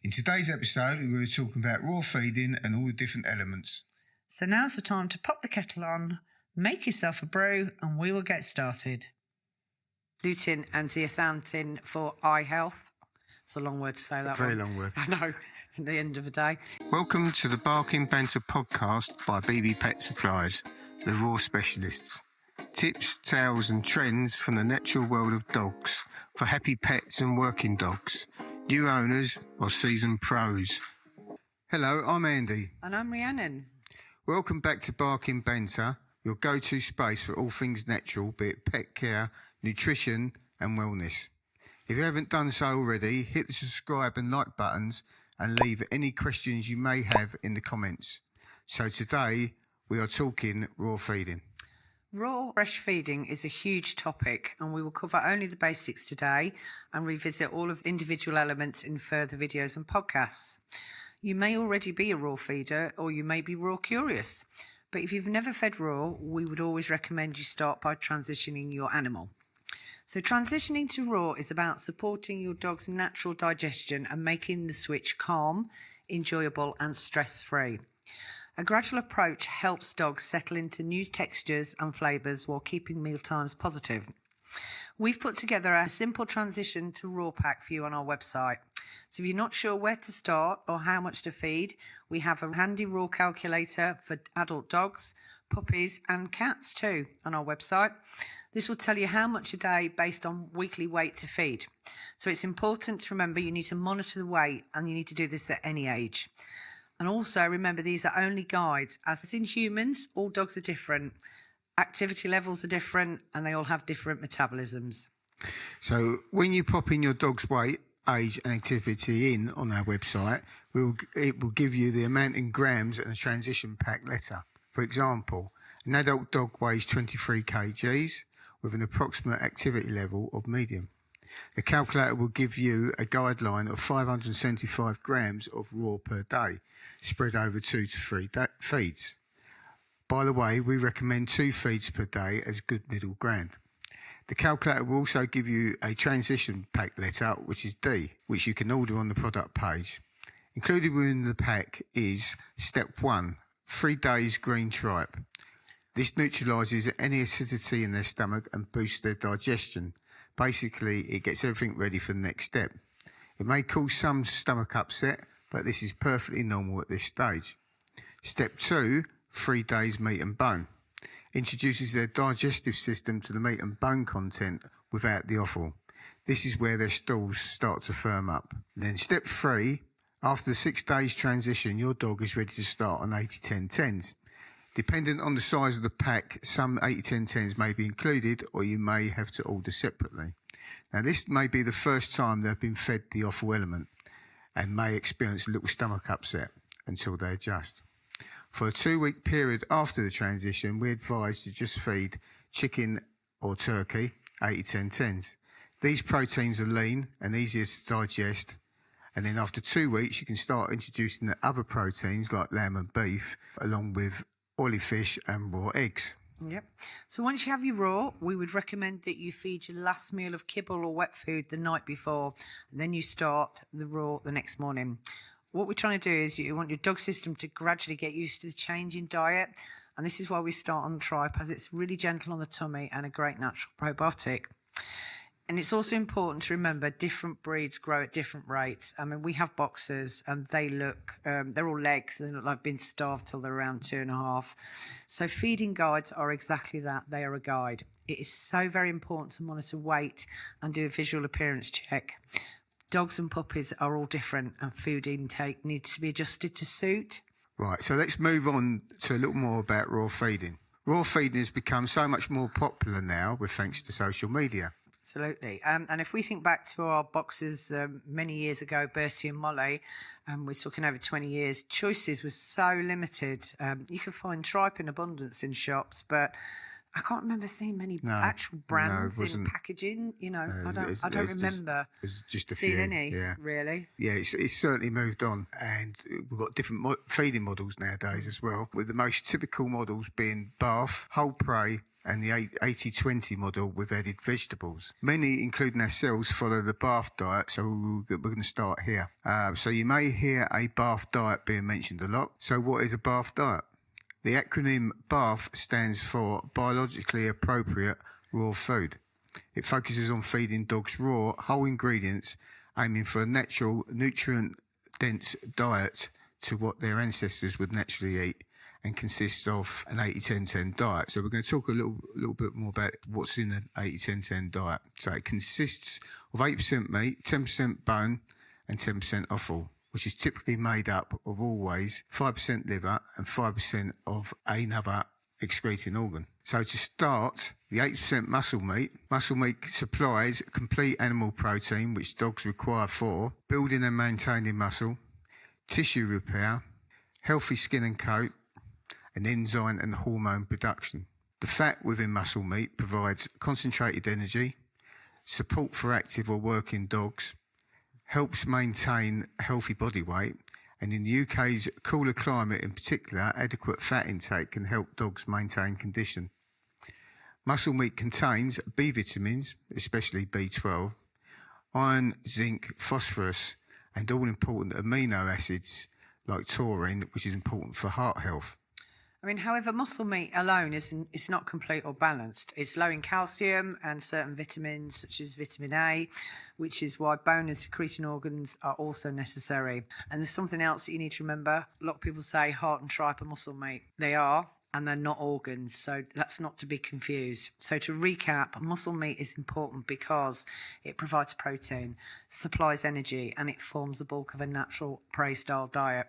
In today's episode, we're talking about raw feeding and all the different elements. So now's the time to pop the kettle on, make yourself a brew, and we will get started. Lutein and zeaxanthin for eye health. It's a long word to say that. Very long word. I know, at the end of the day. Welcome to the Barkin Banter podcast by BB Pet Supplies, the raw specialists. Tips, tales and trends from the natural world of dogs for happy pets and working dogs, new owners or seasoned pros. Hello, I'm Andy. And I'm Rhiannon. Welcome back to Barkin Banter, your go-to space for all things natural, be it pet care, nutrition and wellness. If you haven't done so already, hit the subscribe and like buttons and leave any questions you may have in the comments. So today we are talking raw feeding. Raw fresh feeding is a huge topic, and we will cover only the basics today and revisit all of the individual elements in further videos and podcasts. You may already be a raw feeder, or you may be raw curious, but if you've never fed raw, we would always recommend you start by transitioning your animal. So transitioning to raw is about supporting your dog's natural digestion and making the switch calm, enjoyable and stress-free. A gradual approach helps dogs settle into new textures and flavours while keeping mealtimes positive. We've put together a simple transition to raw pack for you on our website. So if you're not sure where to start or how much to feed, we have a handy raw calculator for adult dogs, puppies and cats too on our website. This will tell you how much a day based on weekly weight to feed. So it's important to remember you need to monitor the weight, and you need to do this at any age. And also remember, these are only guides. As in humans, all dogs are different. Activity levels are different and they all have different metabolisms. So when you pop in your dog's weight, age and activity in on our website, it will give you the amount in grams and a transition pack letter. For example, an adult dog weighs 23 kgs with an approximate activity level of medium. The calculator will give you a guideline of 575 grams of raw per day, spread over 2 to 3 feeds. By the way, we recommend 2 feeds per day as good middle ground. The calculator will also give you a transition pack letter, which is D, which you can order on the product page. Included within the pack is Step 1, 3 days green tripe. This neutralises any acidity in their stomach and boosts their digestion. Basically, it gets everything ready for the next step. It may cause some stomach upset, but this is perfectly normal at this stage. Step 2, 3 days meat and bone. Introduces their digestive system to the meat and bone content without the offal. This is where their stools start to firm up. Then step 3, after the 6 days transition, your dog is ready to start on 80-10-10s. Depending on the size of the pack, some 80-10-10s may be included, or you may have to order separately. Now, this may be the first time they've been fed the offal element and may experience a little stomach upset until they adjust. For a 2-week period after the transition, we advise to just feed chicken or turkey 80-10-10s. These proteins are lean and easier to digest, and then after 2 weeks you can start introducing the other proteins like lamb and beef, along with oily fish and raw eggs. Yep. So once you have your raw, we would recommend that you feed your last meal of kibble or wet food the night before, and then you start the raw the next morning. What we're trying to do is you want your dog system to gradually get used to the change in diet, and this is why we start on tripe, as it's really gentle on the tummy and a great natural probiotic. And it's also important to remember different breeds grow at different rates. I mean, we have boxers and they look, they're all legs. They look like they've been starved till they're around 2.5. So feeding guides are exactly that. They are a guide. It is so very important to monitor weight and do a visual appearance check. Dogs and puppies are all different, and food intake needs to be adjusted to suit. Right, so let's move on to a little more about raw feeding. Raw feeding has become so much more popular now with thanks to social media. Absolutely. And if we think back to our boxers many years ago, Bertie and Molly, we're talking over 20 years, choices were so limited. You could find tripe in abundance in shops, but I can't remember seeing many actual brands in packaging. You know, I don't remember just a seeing few, any, really. Yeah, it's certainly moved on, and we've got different feeding models nowadays as well, with the most typical models being BARF, whole prey, and the 80-20 model with added vegetables. Many, including ourselves, follow the BARF diet, so we're going to start here. So you may hear a BARF diet being mentioned a lot. So what is a BARF diet? The acronym BARF stands for Biologically Appropriate Raw Food. It focuses on feeding dogs raw, whole ingredients, aiming for a natural, nutrient-dense diet to what their ancestors would naturally eat, and consists of an 80-10-10 diet. So we're going to talk a little bit more about what's in an 80-10-10 diet. So it consists of 8% meat, 10% bone, and 10% offal, which is typically made up of always 5% liver and 5% of another excreting organ. So to start, the 8% muscle meat supplies complete animal protein, which dogs require for building and maintaining muscle, tissue repair, healthy skin and coat, and enzyme and hormone production. The fat within muscle meat provides concentrated energy, support for active or working dogs, helps maintain healthy body weight, and in the UK's cooler climate in particular, adequate fat intake can help dogs maintain condition. Muscle meat contains B vitamins, especially B12, iron, zinc, phosphorus, and all important amino acids like taurine, which is important for heart health. I mean, however, muscle meat alone is not complete or balanced. It's low in calcium and certain vitamins, such as vitamin A, which is why bone and secreting organs are also necessary. And there's something else that you need to remember. A lot of people say heart and tripe are muscle meat. They are, and they're not organs, so that's not to be confused. So to recap, muscle meat is important because it provides protein, supplies energy, and it forms the bulk of a natural prey-style diet.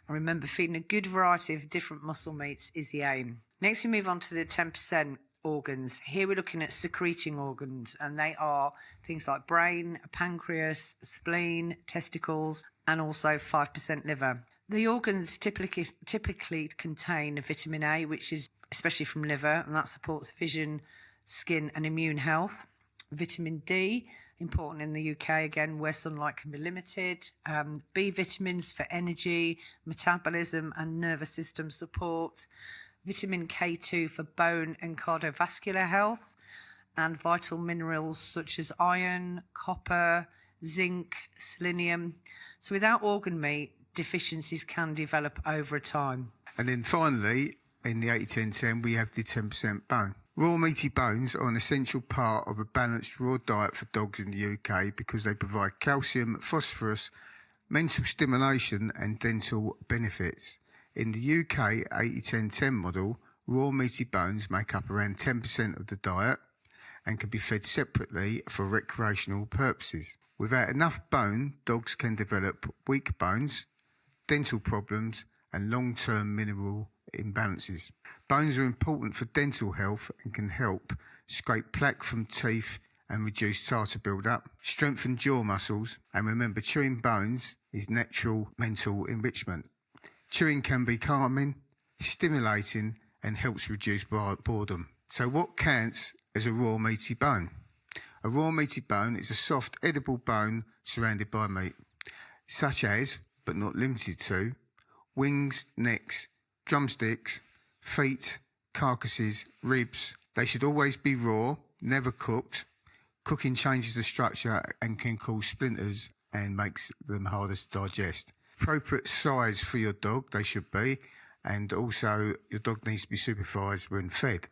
And remember, feeding a good variety of different muscle meats is the aim. Next, we move on to the 10% organs. Here we're looking at secreting organs, and they are things like brain, pancreas, spleen, testicles, and also 5% liver. The organs typically contain vitamin A, which is especially from liver, and that supports vision, skin, and immune health. Vitamin D, important in the UK, again, where sunlight can be limited. B vitamins for energy, metabolism, and nervous system support. Vitamin K2 for bone and cardiovascular health. And vital minerals such as iron, copper, zinc, selenium. So without organ meat, deficiencies can develop over time. And then finally, in the 80-10-10, we have the 10% bone. Raw meaty bones are an essential part of a balanced raw diet for dogs in the UK because they provide calcium, phosphorus, mental stimulation and dental benefits. In the UK 80-10-10 model, raw meaty bones make up around 10% of the diet and can be fed separately for recreational purposes. Without enough bone, dogs can develop weak bones, dental problems and long-term mineral imbalances. Bones are important for dental health and can help scrape plaque from teeth and reduce tartar build-up, strengthen jaw muscles, and remember, chewing bones is natural mental enrichment. Chewing can be calming, stimulating, and helps reduce boredom. So what counts as a raw meaty bone? A raw meaty bone is a soft, edible bone surrounded by meat, such as, but not limited to, wings, necks, drumsticks, feet, carcasses, ribs. They should always be raw, never cooked. Cooking changes the structure and can cause splinters and makes them harder to digest. Appropriate size for your dog, they should be, and also your dog needs to be supervised when fed.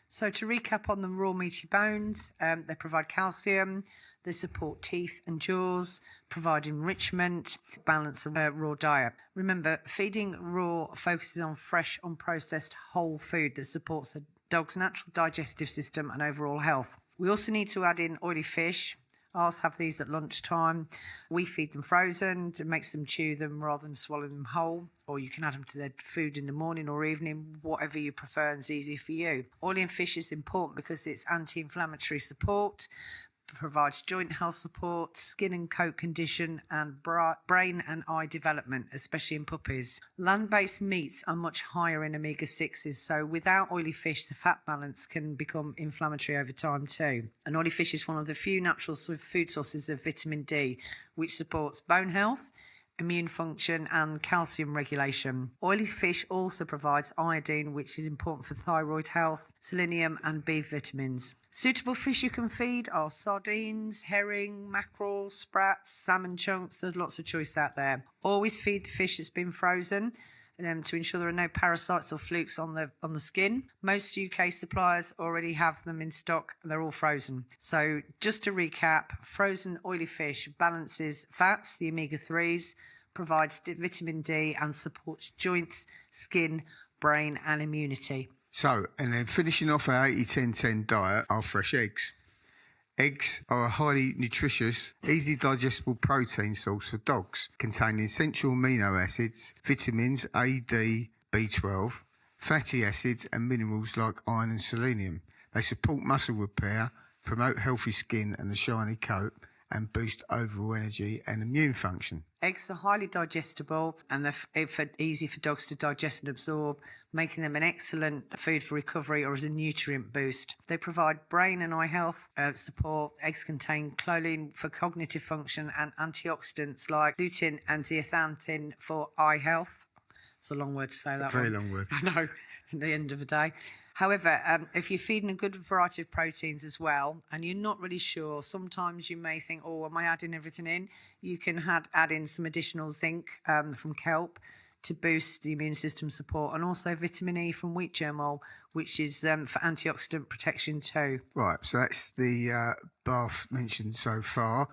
So to recap on the raw meaty bones, they provide calcium, they support teeth and jaws, provide enrichment, balance a raw diet. Remember, feeding raw focuses on fresh, unprocessed, whole food that supports a dog's natural digestive system and overall health. We also need to add in oily fish. Ours have these at lunchtime. We feed them frozen to make them chew them rather than swallow them whole, or you can add them to their food in the morning or evening, whatever you prefer and is easy for you. Oily in fish is important because it's anti-inflammatory support, provides joint health support, skin and coat condition, and brain and eye development, especially in puppies. Land-based meats are much higher in omega-6s, so without oily fish, the fat balance can become inflammatory over time too. And oily fish is one of the few natural food sources of vitamin D, which supports bone health, immune function and calcium regulation. Oily fish also provides iodine, which is important for thyroid health, selenium and B vitamins. Suitable fish you can feed are sardines, herring, mackerel, sprats, salmon chunks. There's lots of choice out there. Always feed the fish that's been frozen to ensure there are no parasites or flukes on the skin. Most UK suppliers already have them in stock. They're all frozen. So just to recap, frozen oily fish balances fats, the omega-3s, provides vitamin D and supports joints, skin, brain and immunity. So, and then finishing off our 80-10-10 diet are fresh eggs. Eggs are a highly nutritious, easily digestible protein source for dogs, containing essential amino acids, vitamins A, D, B12, fatty acids and minerals like iron and selenium. They support muscle repair, promote healthy skin and a shiny coat, and boost overall energy and immune function. Eggs are highly digestible and they're easy for dogs to digest and absorb, making them an excellent food for recovery or as a nutrient boost. They provide brain and eye health support. Eggs contain choline for cognitive function and antioxidants like lutein and zeaxanthin for eye health. It's a long word to say that. Very long word. I know, at the end of the day. However, if you're feeding a good variety of proteins as well, and you're not really sure, sometimes you may think, oh, am I adding everything in? You can add in some additional zinc from kelp to boost the immune system support, and also vitamin E from wheat germ oil, which is for antioxidant protection too. Right, so that's the BARF mentioned so far.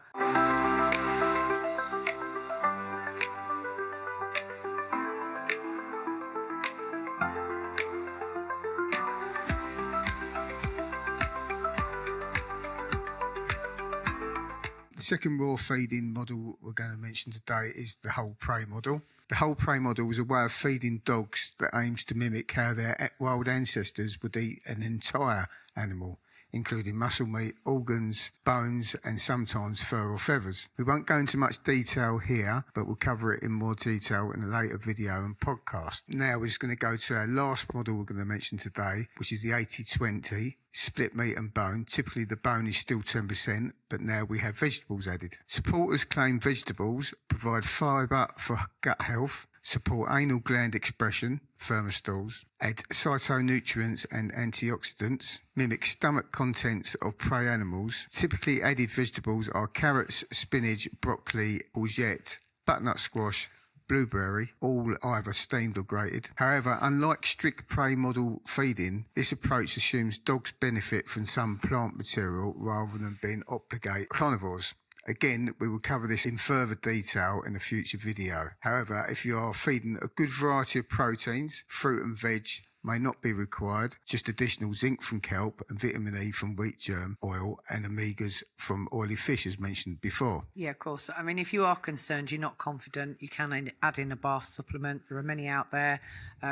The second raw feeding model we're going to mention today is the whole prey model. The whole prey model is a way of feeding dogs that aims to mimic how their wild ancestors would eat an entire animal, including muscle meat, organs, bones, and sometimes fur or feathers. We won't go into much detail here, but we'll cover it in more detail in a later video and podcast. Now we're just going to go to our last model we're going to mention today, which is the 80-20. Split meat and bone. Typically the bone is still 10%, but now we have vegetables added. Supporters claim vegetables provide fibre for gut health, support anal gland expression, firmer stools, add phytonutrients and antioxidants, mimic stomach contents of prey animals. Typically added vegetables are carrots, spinach, broccoli, courgette, butternut squash, blueberry, all either steamed or grated. However, unlike strict prey model feeding, this approach assumes dogs benefit from some plant material rather than being obligate carnivores. Again, we will cover this in further detail in a future video. However, if you are feeding a good variety of proteins, fruit and veg may not be required, just additional zinc from kelp and vitamin E from wheat germ oil and omegas from oily fish as mentioned before. Yeah, of course. I mean, if you are concerned, you're not confident, you can add in a BARF supplement. There are many out there.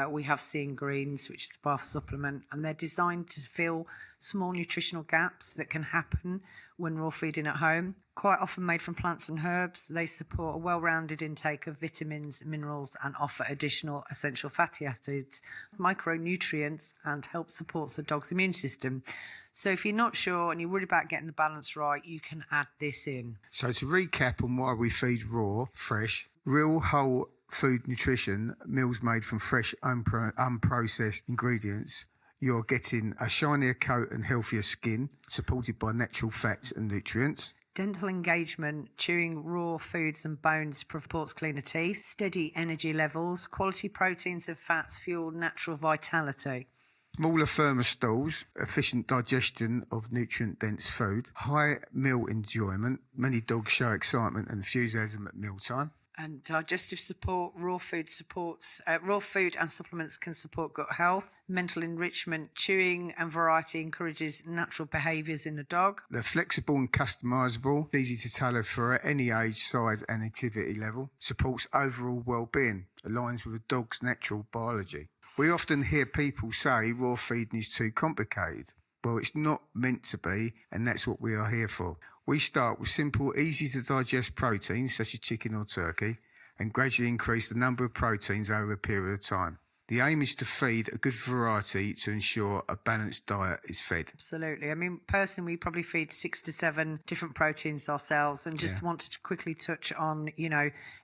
We have Seeing Greens, which is a BARF supplement, and they're designed to fill small nutritional gaps that can happen when raw feeding at home. Quite often made from plants and herbs, they support a well-rounded intake of vitamins, minerals, and offer additional essential fatty acids, micronutrients, and help support the dog's immune system. So if you're not sure and you're worried about getting the balance right, you can add this in. So to recap on why we feed raw, fresh, real whole food nutrition, meals made from fresh, unprocessed ingredients, you're getting a shinier coat and healthier skin, supported by natural fats and nutrients. Dental engagement, chewing raw foods and bones supports cleaner teeth, steady energy levels, quality proteins and fats fuel natural vitality. Smaller, firmer stools, efficient digestion of nutrient-dense food, high meal enjoyment. Many dogs show excitement and enthusiasm at mealtime. And digestive support, raw food and supplements can support gut health. Mental enrichment, chewing and variety encourages natural behaviours in the dog. They're flexible and customisable, easy to tailor for any age, size and activity level. Supports overall well-being, aligns with a dog's natural biology. We often hear people say raw feeding is too complicated. Well, it's not meant to be, and that's what we are here for. We start with simple, easy to digest proteins such as chicken or turkey and gradually increase the number of proteins over a period of time. The aim is to feed a good variety to ensure a balanced diet is fed. Absolutely. I mean, personally, we probably feed 6 to 7 different proteins ourselves, and just wanted to quickly touch on,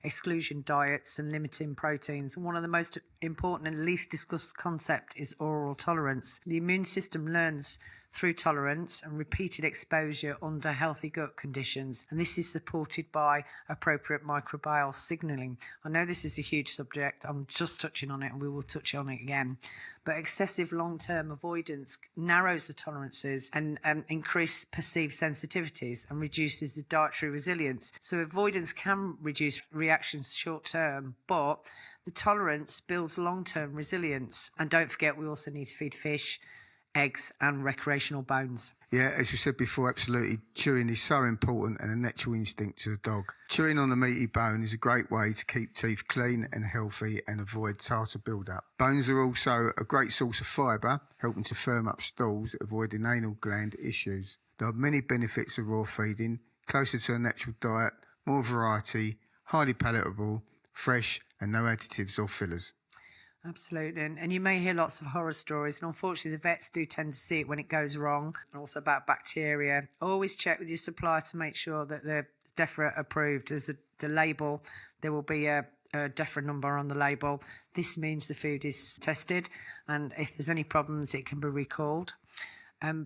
exclusion diets and limiting proteins. And one of the most important and least discussed concept is oral tolerance. The immune system learns through tolerance and repeated exposure under healthy gut conditions, and this is supported by appropriate microbial signalling. I know this is a huge subject, I'm just touching on it and we will touch on it again, but excessive long-term avoidance narrows the tolerances and increase perceived sensitivities and reduces the dietary resilience. So avoidance can reduce reactions short-term, but the tolerance builds long-term resilience. And don't forget, we also need to feed fish, eggs and recreational bones. Yeah, as you said before, absolutely. Chewing is so important and a natural instinct to the dog. Chewing on a meaty bone is a great way to keep teeth clean and healthy and avoid tartar build-up. Bones are also a great source of fibre, helping to firm up stools, avoiding anal gland issues. There are many benefits of raw feeding: closer to a natural diet, more variety, highly palatable, fresh and no additives or fillers. Absolutely. And you may hear lots of horror stories, and unfortunately the vets do tend to see it when it goes wrong, and also about bacteria. Always check with your supplier to make sure that they're DEFRA approved. There's the label, there will be a DEFRA number on the label. This means the food is tested, and if there's any problems it can be recalled.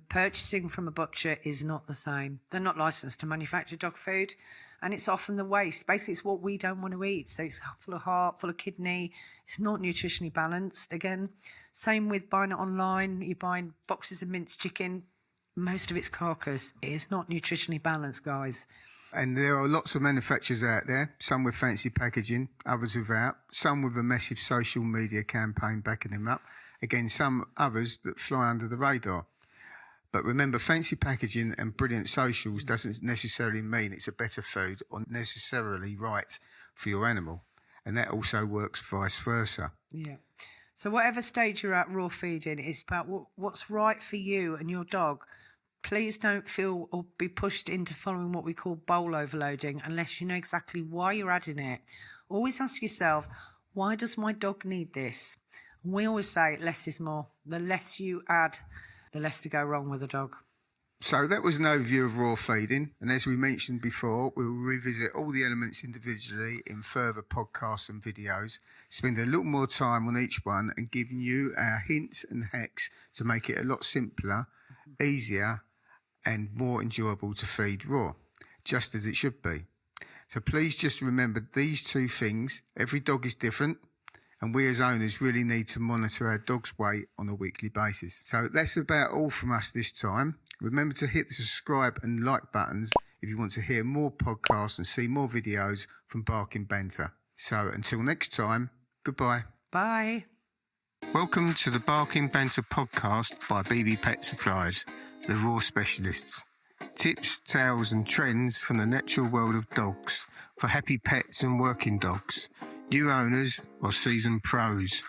Purchasing from a butcher is not the same. They're not licensed to manufacture dog food, and it's often the waste. Basically, it's what we don't want to eat. So it's full of heart, full of kidney. It's not nutritionally balanced. Again, same with buying it online. You're buying boxes of minced chicken. Most of it's carcass. It is not nutritionally balanced, guys. And there are lots of manufacturers out there, some with fancy packaging, others without, some with a massive social media campaign backing them up. Again, some others that fly under the radar. But remember, fancy packaging and brilliant socials doesn't necessarily mean it's a better food or necessarily right for your animal. And that also works vice versa. Yeah. So whatever stage you're at raw feeding, it's about what's right for you and your dog. Please don't feel or be pushed into following what we call bowl overloading unless you know exactly why you're adding it. Always ask yourself, why does my dog need this? And we always say less is more. The less you add, the less to go wrong with a dog. So that was an overview of raw feeding. And as we mentioned before, we'll revisit all the elements individually in further podcasts and videos, spend a little more time on each one and giving you our hints and hacks to make it a lot simpler, easier and more enjoyable to feed raw, just as it should be. So please just remember these two things. Every dog is different, and we as owners really need to monitor our dog's weight on a weekly basis. So that's about all from us this time. Remember to hit the subscribe and like buttons if you want to hear more podcasts and see more videos from Barkin Banter. So until next time, goodbye. Bye. Welcome to the Barkin Banter podcast by BB Pet Supplies, the raw specialists. Tips, tales and trends from the natural world of dogs for happy pets and working dogs, new owners or seasoned pros.